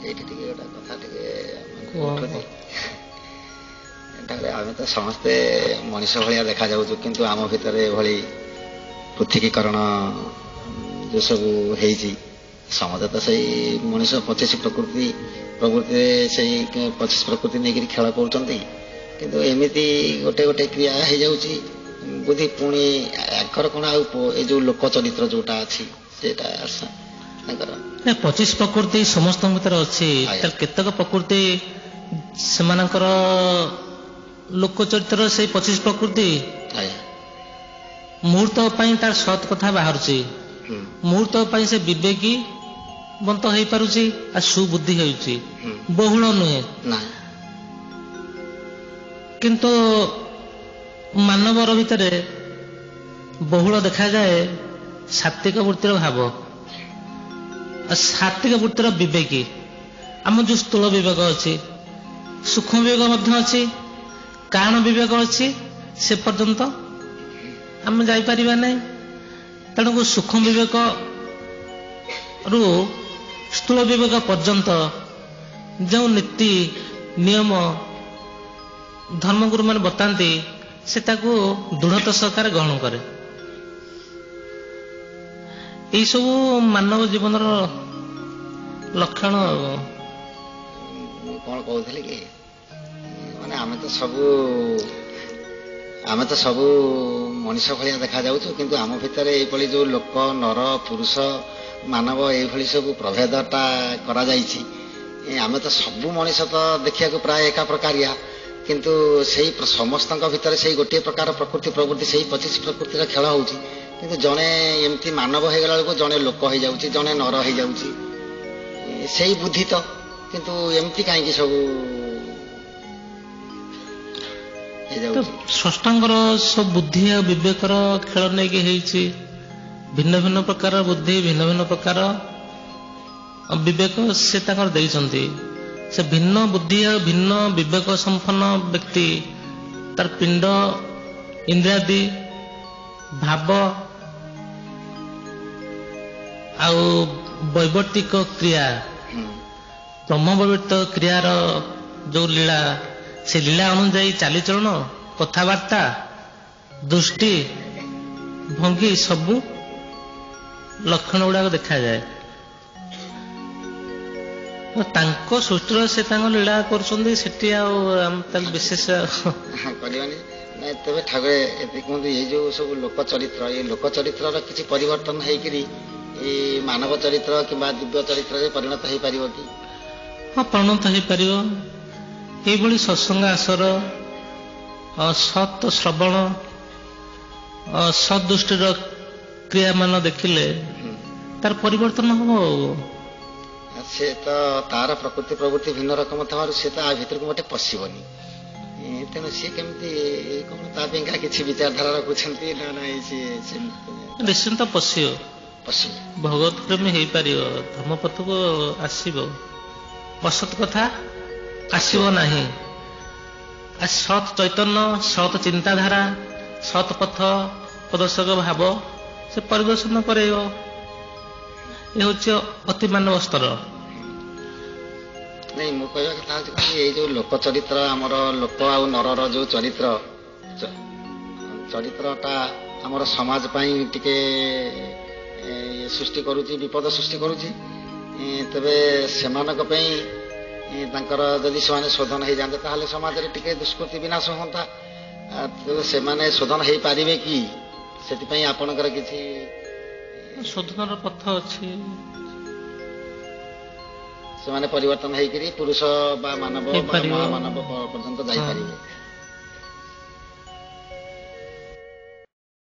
ଏଇଠି ଟିକେ ଗୋଟେ କଥା ଟିକେ ଉଠୁଛି। ଆମେ ତ ସମସ୍ତେ ମଣିଷ ଭଳିଆ ଦେଖାଯାଉଛୁ, କିନ୍ତୁ ଆମ ଭିତରେ ଏଭଳି ପୃଥିକୀକରଣ ଯେଉଁ ସବୁ ହେଇଛି, ସମସ୍ତେ ତ ସେଇ ମଣିଷ 25 ପ୍ରକୃତିରେ ସେଇ 25 ପ୍ରକୃତି ନେଇକରି ଖେଳ କରୁଛନ୍ତି। କିନ୍ତୁ ଏମିତି ଗୋଟେ ଗୋଟେ କ୍ରିୟା ହେଇଯାଉଛି ବୁଦ୍ଧି। ପୁଣି ଆଙ୍କର କ'ଣ ଆଉ ଏ ଯେଉଁ ଲୋକ ଚରିତ୍ର ଯେଉଁଟା ଅଛି ସେଇଟା ତାଙ୍କର 25 ପ୍ରକୃତି ସମସ୍ତଙ୍କ ଭିତରେ ଅଛି। କେତେକ ପ୍ରକୃତି ସେମାନଙ୍କର ଲୋକ ଚରିତ୍ର ସେଇ 25 ପ୍ରକୃତି ମୁହୂର୍ତ୍ତ ପାଇଁ ତାର ସତ୍ କଥା ବାହାରୁଛି, ମୁହୂର୍ତ୍ତ ପାଇଁ ସେ ବିବେକୀ ବନ୍ତ ହେଇପାରୁଛି ଆଉ ସୁବୁଦ୍ଧି ହେଉଛି, ବହୁଳ ନୁହେଁ। କିନ୍ତୁ ମାନବର ଭିତରେ ବହୁଳ ଦେଖାଯାଏ ସାତ୍ତ୍ୱିକ ବୃତ୍ତିର ଭାବ, ସାତ୍ତ୍ୱିକ ବୃତ୍ତିର ବିବେକୀ। ଆମ ଯେଉଁ ସ୍ଥୂଳ ବିବେକ ଅଛି, ସୂକ୍ଷ୍ମ ବିବେକ ମଧ୍ୟ ଅଛି, କାରଣ ବିବେକ ଅଛି, ସେ ପର୍ଯ୍ୟନ୍ତ ଆମେ ଯାଇପାରିବା ନାହିଁ। ତେଣୁ ସୂକ୍ଷ୍ମ ବିବେକରୁ ସ୍ଥୂଳ ବିବେକ ପର୍ଯ୍ୟନ୍ତ ଯେଉଁ ନୀତି ନିୟମ ଧର୍ମଗୁରୁମାନେ ବତାନ୍ତି, ସେ ତାକୁ ଦୃଢ଼ତା ସହକାରେ ଗ୍ରହଣ କରେ। ଏଇସବୁ ମାନବ ଜୀବନର ଲକ୍ଷଣ। ମୁଁ କ'ଣ କହୁଥିଲି କି, ମାନେ ଆମେ ତ ସବୁ ମଣିଷ ଭଳିଆ ଦେଖାଯାଉଛୁ, କିନ୍ତୁ ଆମ ଭିତରେ ଏଇଭଳି ଯେଉଁ ଲୋକ, ନର, ପୁରୁଷ, ମାନବ ଏଇଭଳି ସବୁ ପ୍ରଭେଦଟା କରାଯାଇଛି। ଆମେ ତ ସବୁ ମଣିଷ ତ ଦେଖିବାକୁ ପ୍ରାୟ ଏକା ପ୍ରକାରିଆ, କିନ୍ତୁ ସେଇ ସମସ୍ତଙ୍କ ଭିତରେ ସେଇ ଗୋଟିଏ ପ୍ରକାର ପ୍ରକୃତି ସେଇ 25 ପ୍ରକୃତିର ଖେଳ ହେଉଛି। କିନ୍ତୁ ଜଣେ ଏମିତି ମାନବ ହେଇଗଲା ବେଳକୁ ଜଣେ ଲୋକ ହେଇଯାଉଛି, ଜଣେ ନର ହେଇଯାଉଛି, ସେଇ ବୁଦ୍ଧି ତ। କିନ୍ତୁ ଏମିତି କାହିଁକି ସବୁ ହେଇଯାଉଛି? ସ୍ରଷ୍ଟାଙ୍କର ସବୁ ବୁଦ୍ଧି ଆଉ ବିବେକର ଖେଳ ନେଇକି ହେଇଛି। ଭିନ୍ନ ଭିନ୍ନ ପ୍ରକାର ବୁଦ୍ଧି, ଭିନ୍ନ ଭିନ୍ନ ପ୍ରକାର ବିବେକ ସେ ତାଙ୍କର ଦେଇଛନ୍ତି। ସେ ଭିନ୍ନ ବୁଦ୍ଧି ଆଉ ଭିନ୍ନ ବିବେକ ସମ୍ପନ୍ନ ବ୍ୟକ୍ତି ତାର ପିଣ୍ଡ, ଇନ୍ଦ୍ରିୟାଦି, ଭାବ ଆଉ ବୈବର୍ତ୍ତିକ କ୍ରିୟା, ବ୍ରହ୍ମବୈବର୍ତ୍ତ କ୍ରିୟାର ଯେଉଁ ଲୀଳା, ସେ ଲୀଳା ଅନୁଯାୟୀ ଚାଲିଚଳନ, କଥାବାର୍ତ୍ତା, ଦୃଷ୍ଟି, ଭଙ୍ଗୀ ସବୁ ଲକ୍ଷଣ ଗୁଡ଼ାକ ଦେଖାଯାଏ। ତାଙ୍କ ସୃଷ୍ଟିର ସେ ତାଙ୍କ ଲୀଳା କରୁଛନ୍ତି, ସେଠି ଆଉ ଆମେ ତାକୁ ବିଶେଷ କରିବାନି। ତେବେ ଠାକୁର ଏତେ କୁହନ୍ତୁ, ଏଇ ଯେଉଁ ସବୁ ଲୋକ ଚରିତ୍ର, ଏଇ ଲୋକ ଚରିତ୍ରର କିଛି ପରିବର୍ତ୍ତନ ହେଇକିରି ଏଇ ମାନବ ଚରିତ୍ର କିମ୍ବା ଦିବ୍ୟ ଚରିତ୍ରରେ ପରିଣତ ହେଇପାରିବ କି? ହଁ, ପରିଣତ ହେଇପାରିବ। ଏଇଭଳି ସତ୍ସଙ୍ଗ ଆସର, ସତ୍ ଶ୍ରବଣ, ସତ୍ ଦୃଷ୍ଟିର କ୍ରିୟାମାନ ଦେଖିଲେ ତାର ପରିବର୍ତ୍ତନ ହବ। ସେ ତ ତାର ପ୍ରକୃତି ଭିନ୍ନ ରକମ ଥିବାରୁ ସେ ତ ଆ ଭିତରକୁ ଗୋଟେ ପଶିବନି। ତେଣୁ ସିଏ କେମିତି କ'ଣ ତା ପାଇଁକା କିଛି ବିଚାରଧାରା ରଖୁଛନ୍ତି ନା ନାଇଁ? ସିଏ ନିଶ୍ଚିନ୍ତ ପଶିବ, ଭଗବତ ପ୍ରେମୀ ହେଇପାରିବ, ଧର୍ମପଥକୁ ଆସିବ, ଅସତ୍ କଥା ଆସିବ ନାହିଁ। ସତ୍ ଚୈତନ୍ୟ, ସତ୍ ଚିନ୍ତାଧାରା, ସତ୍ ପଥ ପ୍ରଦର୍ଶକ ଭାବ ସେ ପରିଦର୍ଶନ କରେଇବ। ଏ ହେଉଛି ଅତି ମାନବ ସ୍ତର। ନାଇଁ, ମୁଁ କହିବା କଥା ହେଉଛି କ'ଣ, ଏଇ ଯେଉଁ ଲୋକ ଚରିତ୍ର, ଆମର ଲୋକ ଆଉ ନରର ଯେଉଁ ଚରିତ୍ରଟା ଆମର ସମାଜ ପାଇଁ ଟିକେ ସୃଷ୍ଟି କରୁଛି, ବିପଦ ସୃଷ୍ଟି କରୁଛି। ତେବେ ସେମାନଙ୍କ ପାଇଁ ତାଙ୍କର ଯଦି ସେମାନେ ଶୋଧନ ହେଇଯାଆନ୍ତେ, ତାହେଲେ ସମାଜରେ ଟିକେ ଦୁଷ୍କୃତି ବିନାଶ ହୁଅନ୍ତା। ତେବେ ସେମାନେ ଶୋଧନ ହେଇପାରିବେ କି? ସେଥିପାଇଁ ଆପଣଙ୍କର କିଛି ଶୋଧନର ପଥ ଅଛି। ସେମାନେ ପରିବର୍ତ୍ତନ ହେଇକରି ପୁରୁଷ ବା ମାନବ ବା ମହାମାନବ ପର୍ଯ୍ୟନ୍ତ ଯାଇପାରିବେ।